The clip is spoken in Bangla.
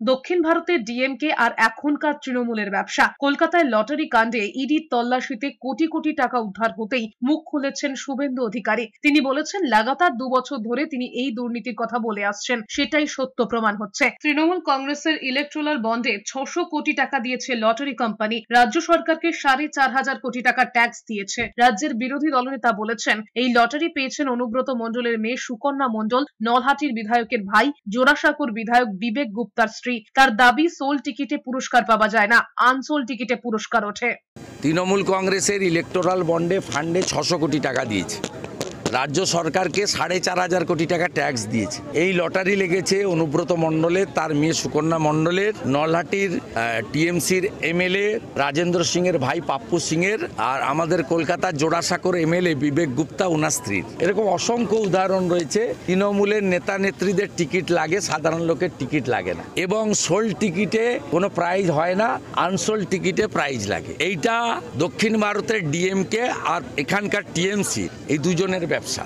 দক্ষিণ ভারতে ডিএমকে আর এখনকার তৃণমূলের ব্যবসা। কলকাতায় লটারি কাণ্ডে ইডির তল্লাশিতে কোটি কোটি টাকা উদ্ধার হতেই মুখ খুলেছেন শুভেন্দু অধিকারী। তিনি বলেছেন, লাগাতার 2 বছর ধরে তিনি এই দুর্নীতির কথা বলে আসছেন, সেটাই সত্য প্রমাণ হচ্ছে। তৃণমূল কংগ্রেসের ইলেকট্রাল বন্ডে 600 কোটি টাকা দিয়েছে লটারি কোম্পানি। রাজ্য সরকারকে 4,500 কোটি টাকা ট্যাক্স দিয়েছে। রাজ্যের বিরোধী দলনেতা বলেছেন, এই লটারি পেয়েছেন অনুব্রত মণ্ডলের মেয়ে সুকন্যা মণ্ডল, নলহাটির বিধায়কের ভাই, জোড়াসাঁকোর বিধায়ক বিবেক গুপ্তার স্ত্রী। তার দাবি, সোল টিকিটে পুরস্কার পাওয়া যায় না, আনসোল টিকিটে পুরস্কার ওঠে। তৃণমূল কংগ্রেসের ইলেকটোরাল বন্ডে ফান্ডে 600 কোটি টাকা দিয়েছে। রাজ্য সরকারকে 4,500 কোটি টাকা ট্যাক্স দিয়েছে। এই লটারি লেগেছে অনুব্রত মণ্ডলের, তার মেয়ে সুকন্যা মণ্ডলের, নলহাটির টিএমসির এমএলএ রাজেন্দ্র সিং এর ভাই পাপ্পু সিং এর, আর আমাদের কলকাতার জোড়াসাঁকোর এমএলএ বিবেক গুপ্তা ওনার স্ত্রীর। এরকম অসংখ্য উদাহরণ রয়েছে। তৃণমূলের নেতা নেত্রীদের টিকিট লাগে, সাধারণ লোকের টিকিট লাগে না, এবং সোল্ড টিকিটে কোনো প্রাইজ হয় না, আনসোল্ড টিকিটে প্রাইজ লাগে। এইটা দক্ষিণ ভারতের ডিএমকে আর এখানকার টিএমসি, এই দুজনের ব্যবসা।